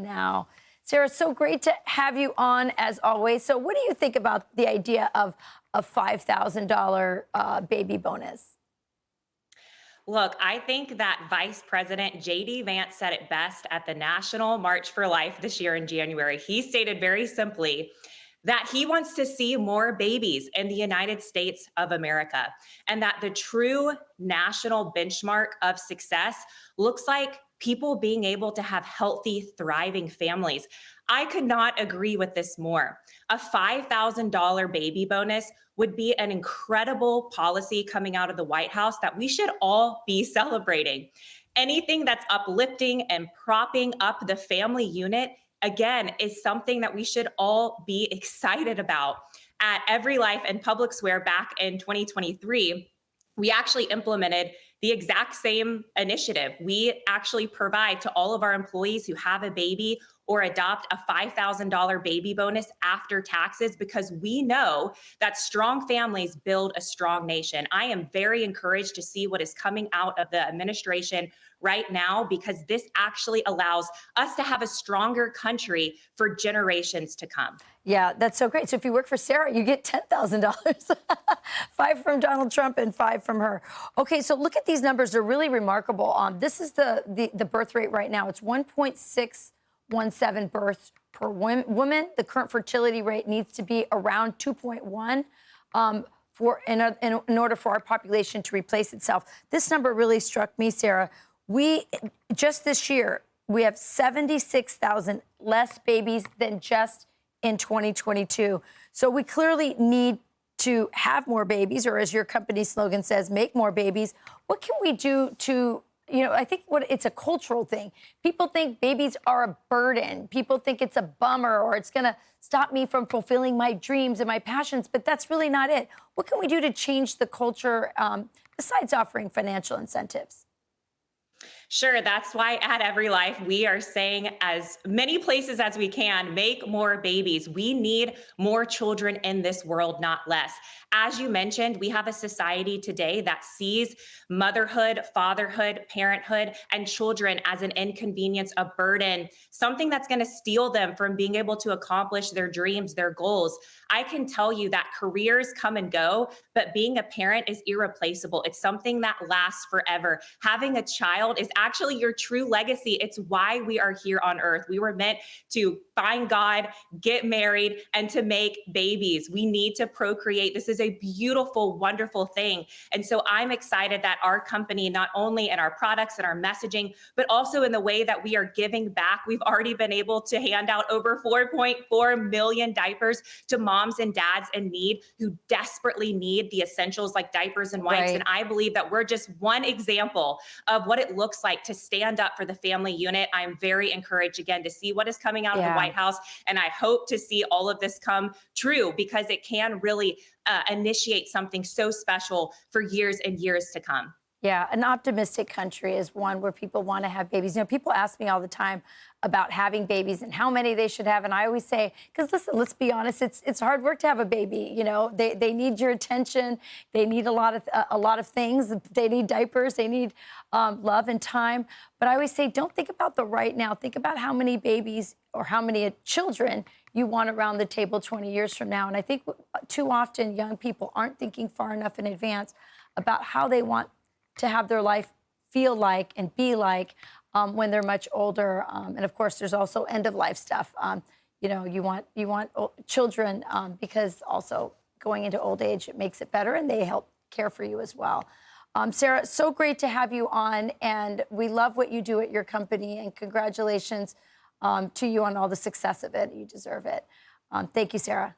now. Sarah, so great to have you on as always. So what do you think about the idea of a $5,000 baby bonus? Look, I think that Vice President J.D. Vance said it best at the National March for Life this year in January. He stated very simply that he wants to see more babies in the United States of America, and that the true national benchmark of success looks like people being able to have healthy, thriving families. I could not agree with this more. A $5,000 baby bonus would be an incredible policy coming out of the White House that we should all be celebrating. Anything that's uplifting and propping up the family unit, again, is something that we should all be excited about. At EveryLife and Public Square back in 2023, we actually implemented the exact same initiative. We actually provide to all of our employees who have a baby or adopt a $5,000 baby bonus after taxes, because we know that strong families build a strong nation. I am very encouraged to see what is coming out of the administration right now, because this actually allows us to have a stronger country for generations to come. Yeah, that's so great. So if you work for Sarah, you get $10,000, 5 from Donald Trump and 5 from her. Okay, so look at these numbers. They're really remarkable. This is the birth rate right now. It's 1.617 births per woman. The current fertility rate needs to be around 2.1 in order for our population to replace itself. This number really struck me, Sarah. Just this year, we have 76,000 less babies than just in 2022. So we clearly need to have more babies, or as your company slogan says, make more babies. What can we do to, I think it's a cultural thing. People think babies are a burden. People think it's a bummer, or it's going to stop me from fulfilling my dreams and my passions, but that's really not it. What can we do to change the culture besides offering financial incentives? Sure. That's why at EveryLife, we are saying as many places as we can, make more babies. We need more children in this world, not less. As you mentioned, we have a society today that sees motherhood, fatherhood, parenthood, and children as an inconvenience, a burden, something that's going to steal them from being able to accomplish their dreams, their goals. I can tell you that careers come and go, but being a parent is irreplaceable. It's something that lasts forever. Having a child is actually your true legacy. It's why we are here on earth. We were meant to find God, get married, and to make babies. We need to procreate. This is a beautiful, wonderful thing. And so I'm excited that our company, not only in our products and our messaging, but also in the way that we are giving back. We've already been able to hand out over 4.4 million diapers to moms and dads in need who desperately need the essentials like diapers and wipes. Right. And I believe that we're just one example of what it looks like to stand up for the family unit. I'm very encouraged again to see what is coming out of the White House. And I hope to see all of this come true, because it can really initiate something so special for years and years to come. Yeah, an optimistic country is one where people want to have babies. People ask me all the time about having babies and how many they should have. And I always say, because listen, let's be honest, it's hard work to have a baby. They need your attention. They need a lot of things. They need diapers. They need love and time. But I always say, don't think about the right now. Think about how many babies or how many children you want around the table 20 years from now. And I think too often young people aren't thinking far enough in advance about how they want to have their life feel like and be like when they're much older. And of course, there's also end of life stuff. You want children because also going into old age, it makes it better, and they help care for you as well. Sarah, so great to have you on, and we love what you do at your company, and congratulations to you on all the success of it. You deserve it. Thank you, Sarah.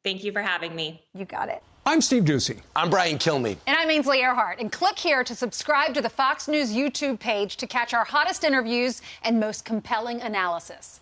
Thank you for having me. You got it. I'm Steve Ducey. I'm Brian Kilmeade. And I'm Ainsley Earhart. And click here to subscribe to the Fox News YouTube page to catch our hottest interviews and most compelling analysis.